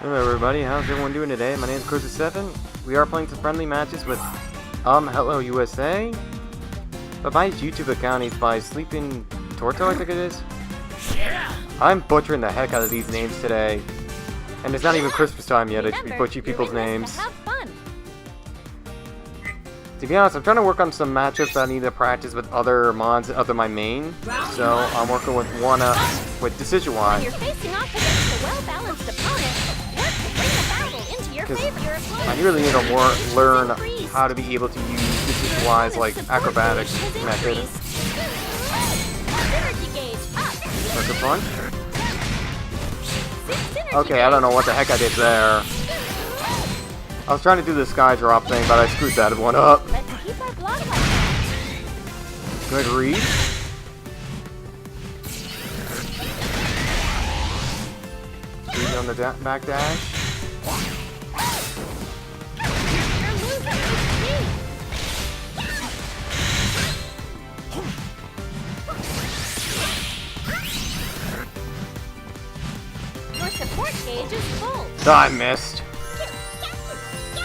Hello everybody, how's everyone doing today? My name is Cruiser7. We are playing some friendly matches with umhelllousa. But my YouTube account is by sleepytorto, I think it is. I'm butchering the heck out of these names today. And it's not even Christmas time yet, I should be butchering people's names. To be honest, I'm trying to work on some matchups that I need to practice with other mods other than my main. So I'm working with one with Decision Wise. I really need to learn how to be able to use Decision Wise like acrobatics method. Sucker punch. Okay, I don't know what the heck I did there. I was trying to do the sky drop thing, but I screwed that one up. Good read. Read on the back dash. Your support gauge is full. I missed.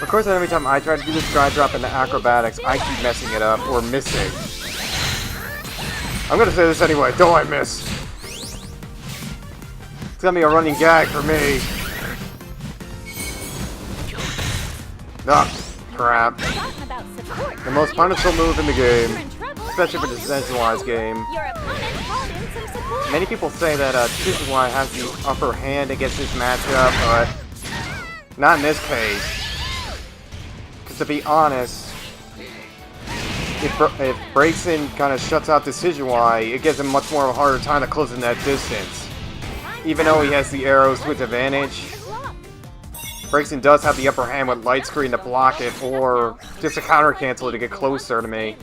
Of course, every time I try to do the sky drop in the acrobatics, I keep messing it up or missing. I'm gonna say this anyway, don't I miss? It's gonna be a running gag for me. Ah, crap. The most punishable move in the game, especially for the Decision Wise game. Many people say that Decision Wise has the upper hand against this matchup, but not in this case. Because to be honest, if Braixen kind of shuts out Decision Wise, it gives him much more of a harder time to close in that distance. Even though he has the arrows to his advantage, Braixen does have the upper hand with light screen to block it, or just a counter cancel to get closer to me.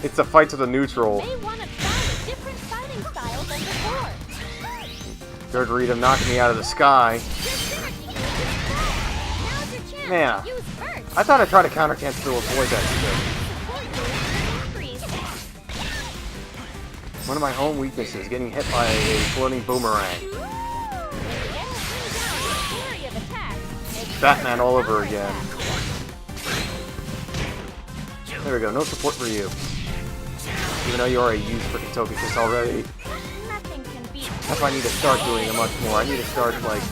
It's a fight to the neutral. Good read of knocking me out of the sky. Man, I thought I'd try to counter cancel to avoid that shit. One of my own weaknesses, getting hit by a floating boomerang. Batman all over again. There we go, no support for you. Even though you already used freaking Togekiss already. That's why I need to start doing it much more. I need to start, like,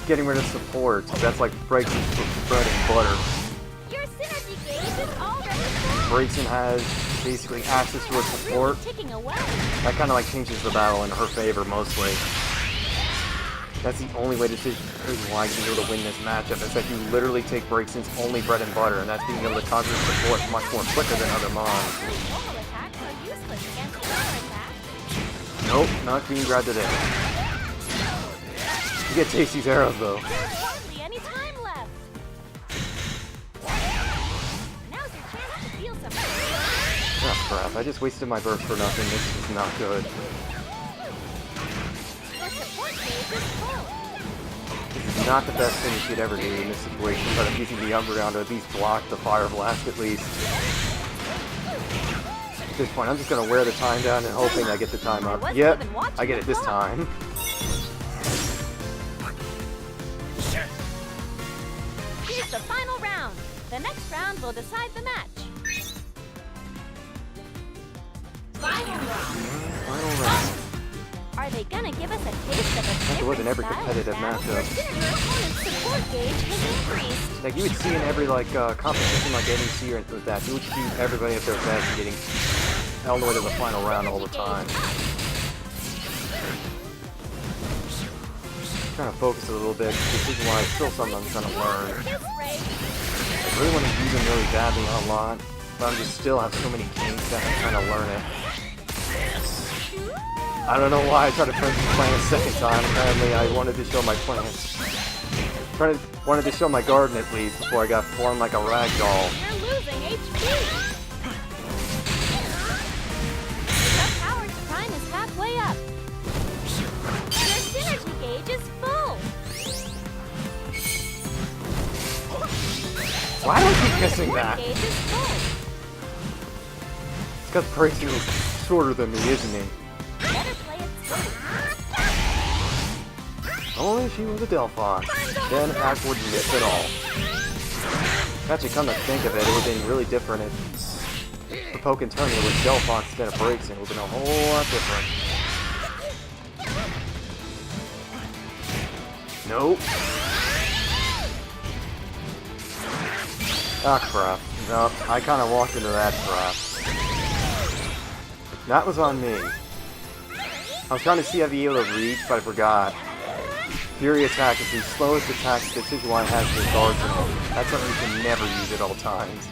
getting rid of support. That's like Braixen's bread and butter. Braixen has basically access to her support. That kind of like changes the battle in her favor mostly. That's the only way Decision Wise is able to win this matchup, is that you literally take Braixen's only bread and butter, and that's being able to conquer support much more quicker than other mons. Nope, not being grabbed today. You get Tasty's arrows though. Oh crap, I just wasted my burst for nothing. This is not good. This is not the best thing you should ever do in this situation, but I'm using the underground to at least block the fire blast at least. At this point, I'm just gonna wear the time down and hoping I get the time up. Yep, I get it this time. Here's the final round. The next round will decide the match. Final round. Are they gonna give us a taste of a different in every competitive matchup. Like you would see in every like competition like NEC or anything like that, you would see everybody at their best getting all the way to the final round all the time. I'm trying to focus a little bit. Decision Wise is still something I'm trying to learn. I really want to use them really badly a lot, but I'm just still have so many games that I'm trying to learn it. I don't know why I tried to turn this plant a second time. Apparently I wanted to show my plants. Wanted to show my garden at least before I got flung like a rag doll. You're losing HP. The power to prime is halfway up. Your synergy gauge is full. Why do I keep missing that? It's because Braixen is shorter than me, isn't he? Better play it safe. Only if she was a Delphos. Then that wouldn't miss at all. Actually, come to think of it, it would have been really different if the Pokken Tournament was Delphos instead of Breaks, and it would have been a whole lot different. Nope. Ah, crap. Nope, I kind of walked into that trap. That was on me. I was trying to see if I'd be able to reach, but I forgot. Fury attack is the slowest attack that Decidueye has in his arsenal. That's something you can never use at all times.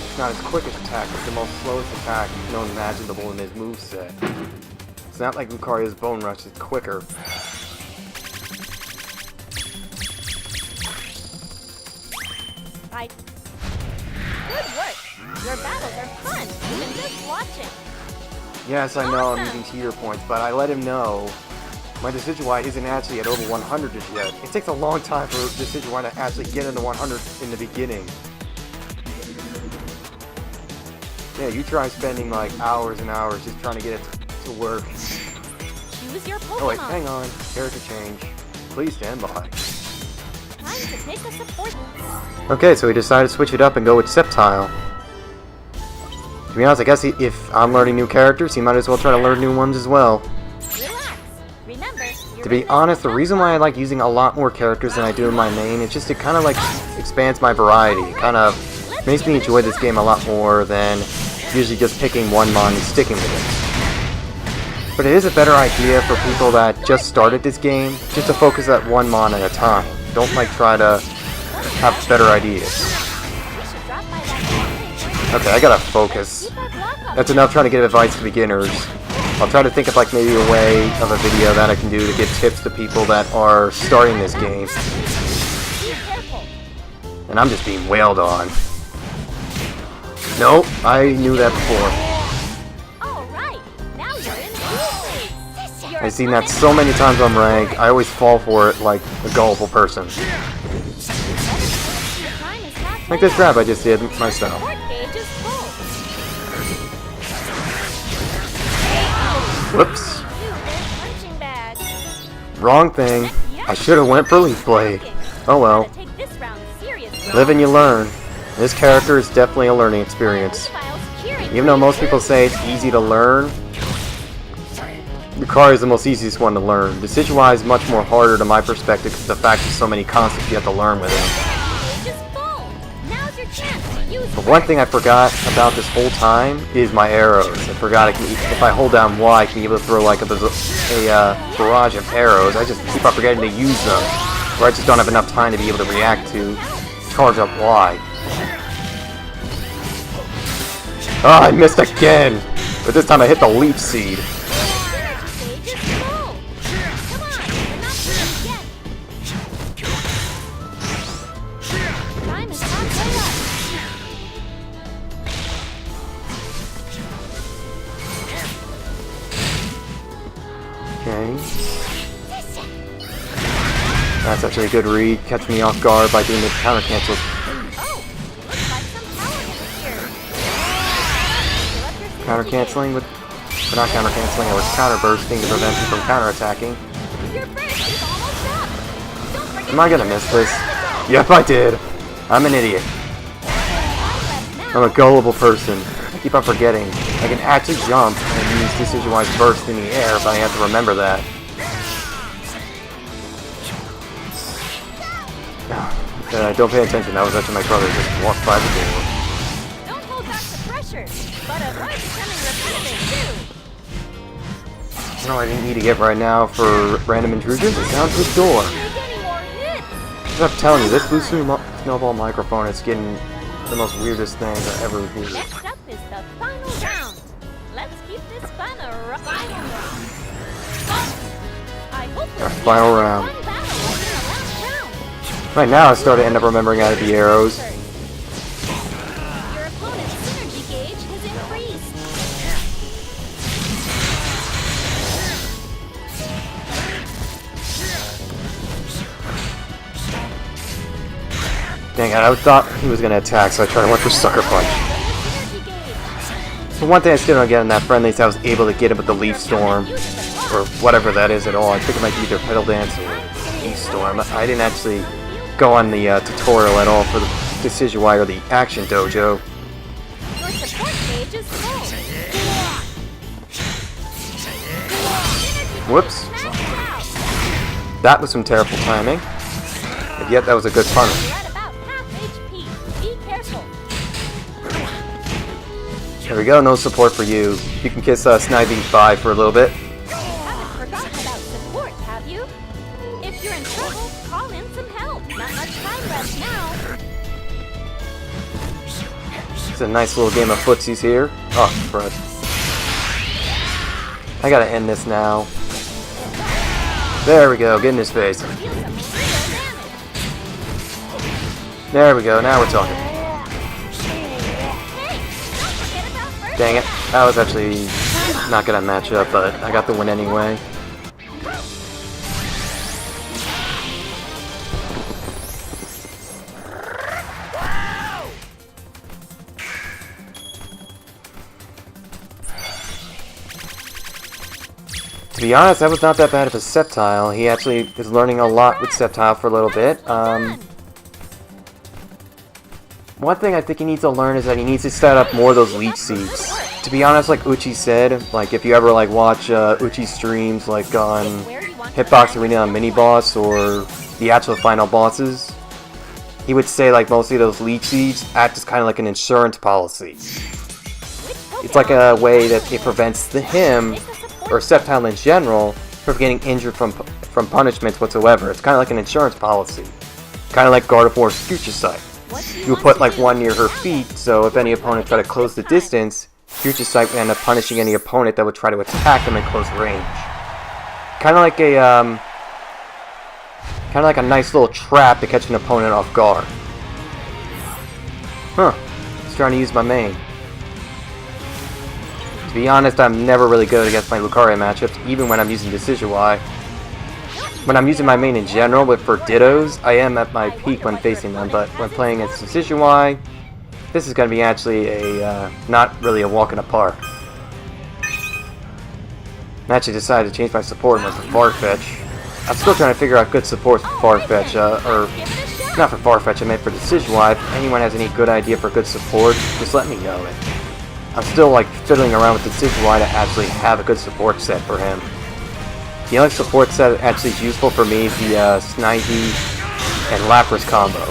It's not his quickest attack, it's the most slowest attack known imaginable in his moveset. It's not like Lucario's Bone Rush, it's quicker. Good work! Your battles are fun, even just watching. Yes, I know I'm using cheater points, but I let him know my Decidueye isn't actually at over 100 yet. It takes a long time for Decidueye to actually get into 100 in the beginning. Yeah, you try spending like hours and hours just trying to get it to work. Choose your Pokemon. Oh wait, hang on. Character change. Please stand by. Time to take a support. Okay, so we decided to switch it up and go with Sceptile. To be honest, I guess if I'm learning new characters, he might as well try to learn new ones as well. Remember, to be honest, the reason why I like using a lot more characters than I do in my main is just it kind of like expands my variety. It kind of makes me enjoy this game a lot more than usually just picking one mon and sticking with it. But it is a better idea for people that just started this game, just to focus at one mon at a time. Don't like try to have better ideas. Okay, I gotta focus. That's enough trying to give advice to beginners. I'll try to think of like maybe a way of a video that I can do to give tips to people that are starting this game. And I'm just being wailed on. Nope, I knew that before. I've seen that so many times on rank, I always fall for it like a gullible person. Like this grab I just did myself. Whoops. Wrong thing. I should have went for Leaf Blade. Oh well. Live and you learn. This character is definitely a learning experience. Even though most people say it's easy to learn, Lucario is the most easiest one to learn. Decidueye is much more harder to my perspective because of the fact there's so many concepts you have to learn with him. But one thing I forgot about this whole time is my arrows. I forgot I can, if I hold down Y, I can be able to throw like a barrage of arrows. I just keep on forgetting to use them, or I just don't have enough time to be able to react to charge up Y. Oh, I missed again! But this time I hit the Leaf Seed. Okay. That's actually a good read. Catch me off guard by doing the counter cancel. Counter canceling with, or not counter canceling, I was counter bursting to prevent him from counter attacking. Am I gonna miss this? Yep, I did. I'm an idiot. I'm a gullible person. I keep on forgetting. I can actually jump and use Decidueye's burst in the air, but I have to remember that. Don't pay attention, that was actually my brother just walked by the door. Don't hold back the pressure, but avoid becoming repetitive too. No, I didn't need to get right now for random intrusions. It's down to the door. I'm telling you, this Blue Snowball microphone is getting the most weirdest things I ever heard. Next up is the final round. Let's keep this fun a final round. I hope our final round. Right now, I started to end up remembering how to be arrows. Your opponent's synergy gauge has increased. Dang it, I thought he was going to attack, so I tried to went for Sucker Punch. So one thing I still don't get in that Friendlies, I was able to get it with the Leaf Storm, or whatever that is at all. I think it might be either Petal Dance or Leaf Storm. I didn't actually go on the tutorial at all for the Decision Y or the Action Dojo. Your support gauge is full. Whoops. That was some terrible timing. And yet that was a good punish. You're at about half HP. Be careful. There we go, no support for you. You can kiss Snivy 5 for a little bit. You haven't forgotten about support, have you? If you're in trouble, call in some help. Not much time left now. It's a nice little game of footsies here. Oh, crud. I gotta end this now. There we go, get in his face. Deal some real damage. There we go, now we're talking. Hey, don't forget about first. Dang it, that was actually not gonna match up, but I got the win anyway. To be honest, that was not that bad of a Sceptile. He actually is learning a lot with Sceptile for a little bit. One thing I think he needs to learn is that he needs to set up more of those leech seeds. To be honest, like Uchi said, like if you ever like watch Uchi streams like on Hitbox Arena on Mini Boss or the actual final bosses, he would say like mostly those leech seeds act as kind of like an insurance policy. It's like a way that it prevents him or Sceptile in general from getting injured from punishments whatsoever. It's kind of like an insurance policy, kind of like Gardevoir's Future Sight. You would put like one near her feet, so if any opponent try to close the distance, Future Sight would end up punishing any opponent that would try to attack them in close range. Kind of like a nice little trap to catch an opponent off guard. Huh? Just trying to use my main. To be honest, I'm never really good against my Lucario matchups, even when I'm using Decision Y. When I'm using my main in general, but for Dittos, I am at my peak when facing them, but when playing against Decision Y, this is going to be actually a, not really a walk in the park. I actually decided to change my support and went for Farfetch. I'm still trying to figure out good support for Farfetch, or not for Farfetch, I meant for Decision Y. If anyone has any good idea for good support, just let me know it. I'm still like fiddling around with Decision Y to actually have a good support set for him. The only support set that actually is useful for me is the Snivy and Lapras combo.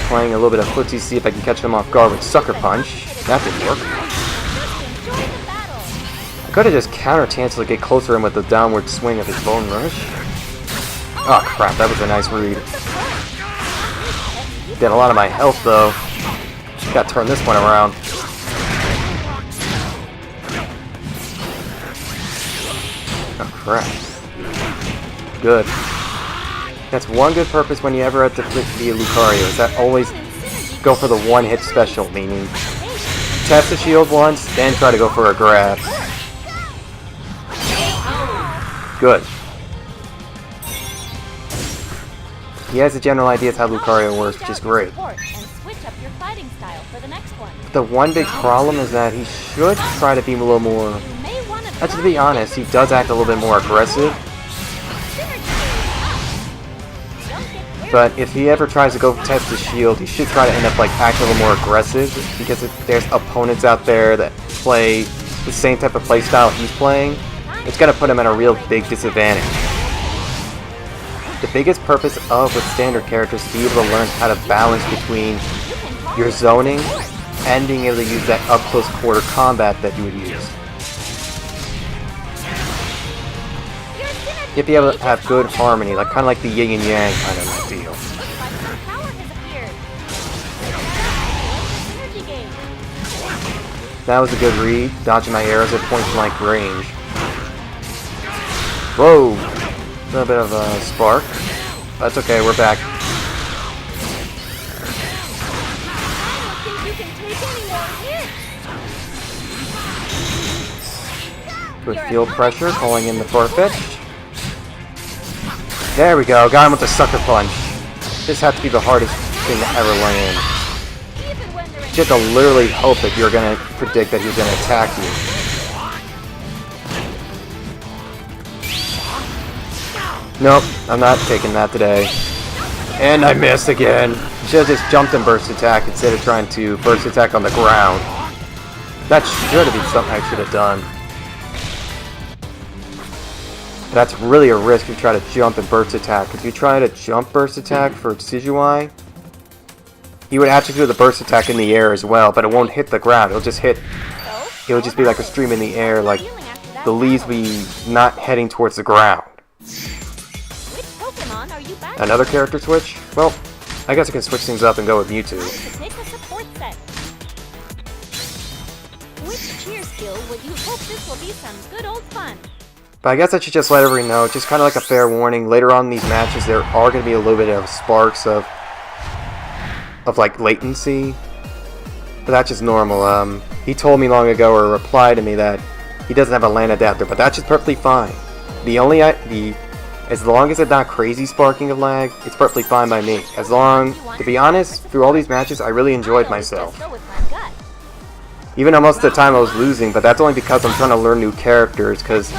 Playing a little bit of footsie, see if I can catch him off guard with Sucker Punch. That didn't work. I could have just counter-chanced to get closer to him with the downward swing of his Bone Rush. Oh crap, that was a nice read. Did a lot of my health though. Gotta turn this one around. Oh crap. Good. That's one good purpose when you ever have to be a Lucario, is that always go for the one-hit special, meaning test the shield once, then try to go for a grab. Good. He has a general idea of how Lucario works, which is great. But the one big problem is that he should try to be a little more... Actually, to be honest, he does act a little bit more aggressive. But if he ever tries to go test the shield, he should try to end up like acting a little more aggressive, because if there's opponents out there that play the same type of playstyle he's playing, it's going to put him at a real big disadvantage. The biggest purpose of with standard characters is to be able to learn how to balance between your zoning and being able to use that up-close quarter combat that you would use. You have to be able to have good harmony, like kind of like the yin and yang kind of deal. That was a good read, dodging my arrows at point-blank range. Whoa! A little bit of a spark. That's okay, we're back. Good field pressure, calling in the Farfetch. There we go. Got him with the sucker punch. This has to be the hardest thing to ever land. You have to literally hope that you're going to predict that he's going to attack you. Nope, I'm not taking that today. And I missed again. Should have just jumped and burst attack instead of trying to burst attack on the ground. That should have been something I should have done. That's really a risk if you try to jump and burst attack. If you try to jump burst attack for Tsujuai, you would have to do the burst attack in the air as well, but it won't hit the ground. It'll just be like a stream in the air, like the leaves be not heading towards the ground. Another character switch? Well, I guess I can switch things up and go with Mewtwo. Which cheer skill would you hope this will be some good old fun? But I guess I should just let everyone know, just kind of like a fair warning, later on in these matches there are going to be a little bit of sparks of like latency. But that's just normal. He told me long ago, or replied to me, that he doesn't have a LAN adapter, but that's just perfectly fine. As long as it's not crazy sparking of lag, it's perfectly fine by me. To be honest, through all these matches, I really enjoyed myself. Even though most of the time I was losing, but that's only because I'm trying to learn new characters, because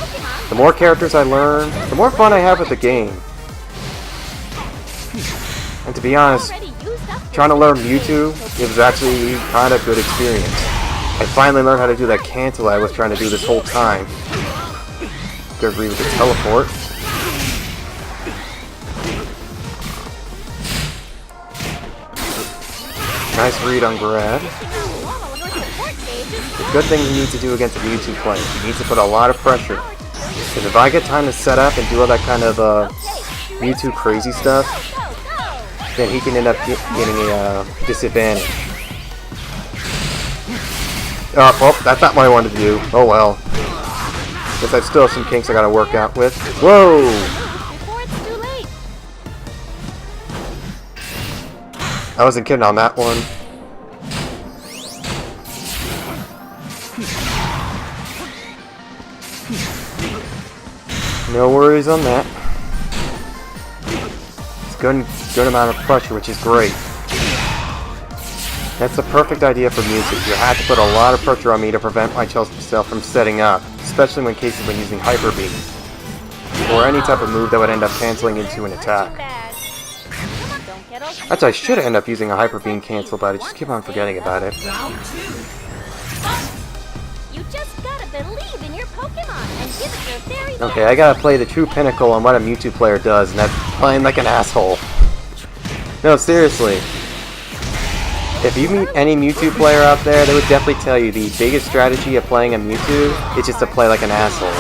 the more characters I learn, the more fun I have with the game. And to be honest, trying to learn Mewtwo, it was actually kind of a good experience. I finally learned how to do that cancel I was trying to do this whole time. Good read with the teleport. Nice read on grab. The good thing you need to do against a Mewtwo player, you need to put a lot of pressure. Because if I get time to set up and do all that kind of Mewtwo crazy stuff, then he can end up getting a disadvantage. Oh, well, that's not what I wanted to do. Oh well. Guess I still have some kinks I gotta work out with. Whoa! I wasn't kidding on that one. No worries on that. It's good amount of pressure, which is great. That's the perfect idea for Mewtwo. You have to put a lot of pressure on me to prevent myself from setting up, especially when cases when using Hyper Beam, or any type of move that would end up canceling into an attack. Actually, I should end up using a Hyper Beam cancel, but I just keep on forgetting about it. You just gotta believe in your Pokemon and give it your very best. Okay, I gotta play the true pinnacle on what a Mewtwo player does, and that's playing like an asshole. No, seriously. If you meet any Mewtwo player out there, they would definitely tell you the biggest strategy of playing a Mewtwo is just to play like an asshole.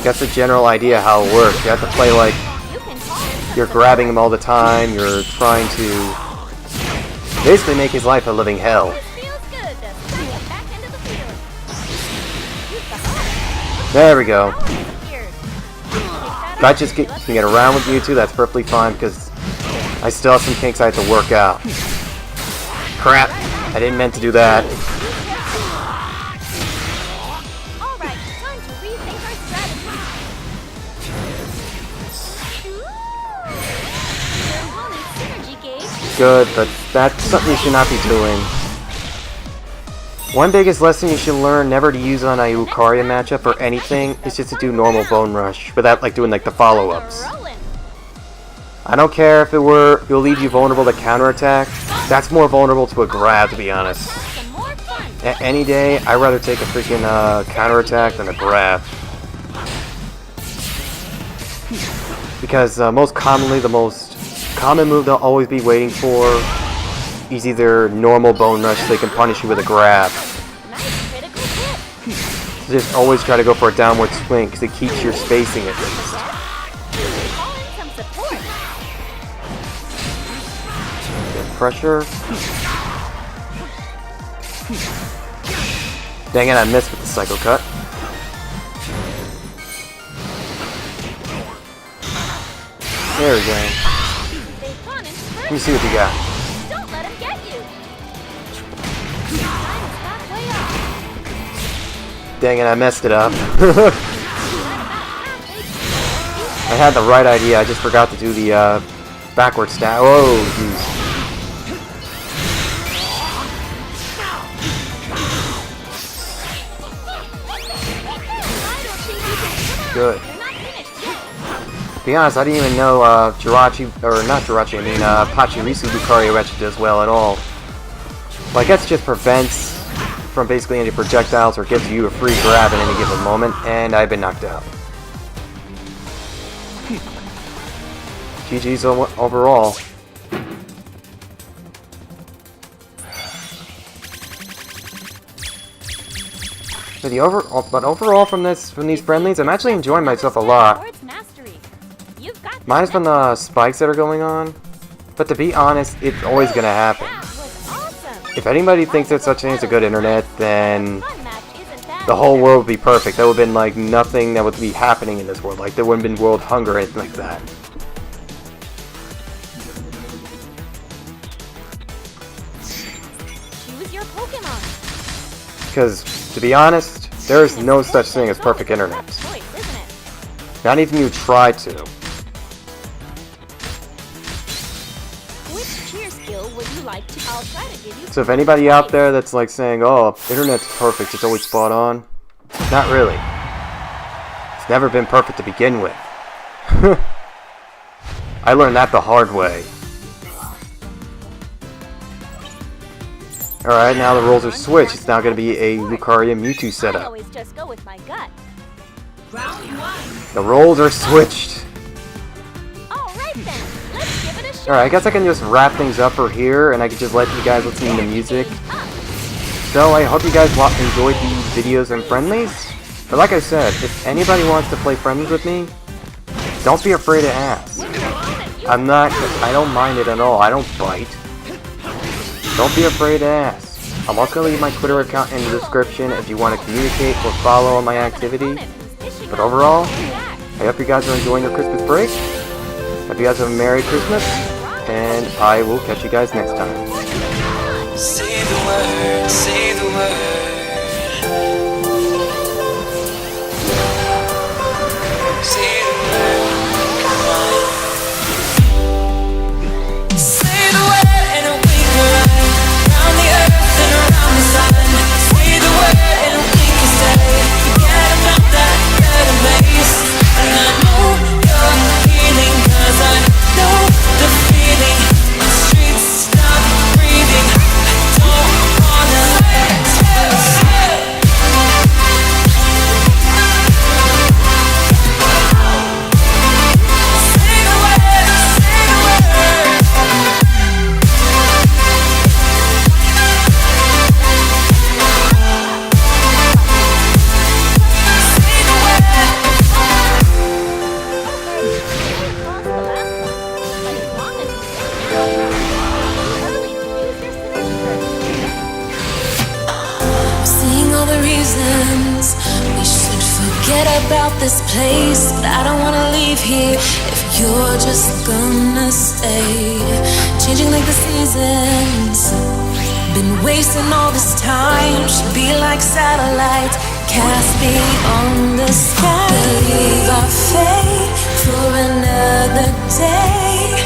That's the general idea how it works. You have to play like you're grabbing him all the time, you're trying to basically make his life a living hell. There we go. If I just can get around with Mewtwo, that's perfectly fine, because I still have some kinks I have to work out. Crap! I didn't mean to do that. Good, but that's something you should not be doing. One biggest lesson you should learn never to use on a Lucaria matchup or anything is just to do normal Bone Rush without like doing like the follow-ups. I don't care if it'll leave you vulnerable to counterattack. That's more vulnerable to a grab, to be honest. Any day, I'd rather take a freaking counterattack than a grab. Because most commonly, the most common move they'll always be waiting for is either normal Bone Rush so they can punish you with a grab. So just always try to go for a downward swing because it keeps your spacing at least. Pressure. Dang it, I missed with the Psycho Cut. There we go. Let me see what you got. Don't let him get you. Dang it, I messed it up. had the right idea, I just forgot to do the backward stab. Whoa, jeez. Good. To be honest, I didn't even know Jirachi, or not Jirachi, I mean Pachirisu Lucario actually does well at all. Well, I guess it just prevents from basically any projectiles or gives you a free grab at any given moment, and I've been knocked out. GG's overall. But overall from these friendlies, I'm actually enjoying myself a lot. Minus from the spikes that are going on. But to be honest, it's always gonna happen. If anybody thinks there's such thing as a good internet, then the whole world would be perfect. There would have been like nothing that would be happening in this world. Like there wouldn't have been world hunger or anything like that. Choose your Pokemon. Because, to be honest, there is no such thing as perfect internet. Not even you try to. Which cheer skill would you like to? I'll try to give you. So if anybody out there that's like saying, oh, internet's perfect, it's always spot on. Not really. It's never been perfect to begin with. I learned that the hard way. Alright, now the roles are switched. It's now going to be a Lucario Mewtwo setup. I always just go with my gut. The roles are switched. Alright then, let's give it a shot. Alright, I guess I can just wrap things up for here, and I can just let you guys listen to music. So, I hope you guys enjoyed these videos and friendlies. But like I said, if anybody wants to play friendlies with me, don't be afraid to ask. I don't mind it at all. I don't bite. Don't be afraid to ask. I'm also going to leave my Twitter account in the description if you want to communicate or follow on my activity. But overall, I hope you guys are enjoying your Christmas break. Hope you guys have a Merry Christmas, and I will catch you guys next time. Say the word, say the word. Say the word, come on. Say the word and a wink around the earth and around the sun. Say the word and we can stay. Forget about that better place. And I know you're healing, 'cause I know the feeling. The streets stop breathing. I don't wanna about this place, but I don't wanna leave here if you're just gonna stay. Changing like the seasons, been wasting all this time. Should be like satellites, cast beyond the sky. Believe our fate for another day.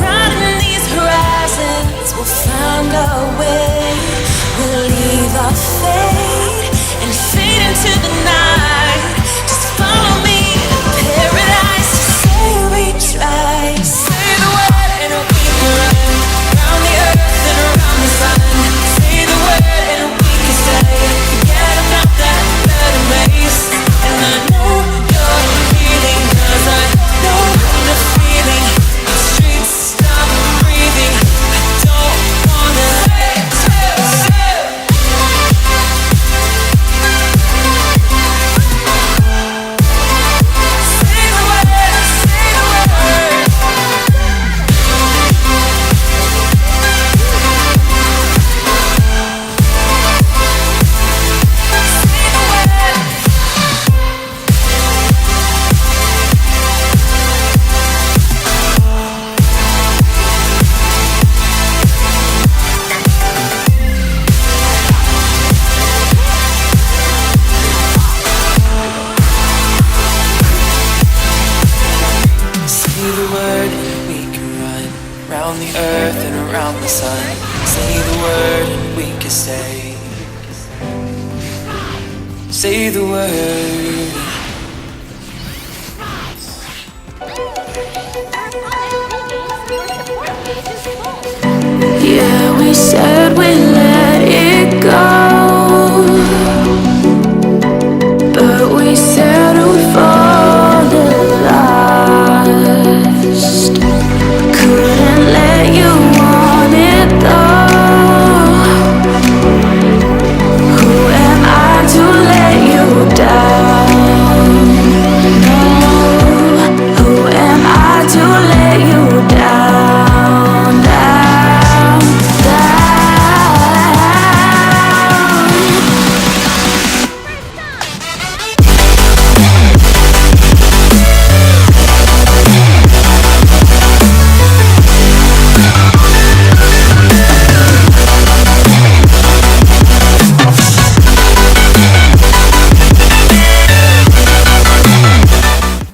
Running these horizons, we'll find our way. We'll leave our fate and fade into the night. Follow me to paradise. Say we try. Say the word and we can run around the earth and around the sun. Say the word and we can stay. Forget about that better place. And I know you're healing, 'cause I know the feeling. The streets stop breathing. I around the sun. Say the word and we can say the word.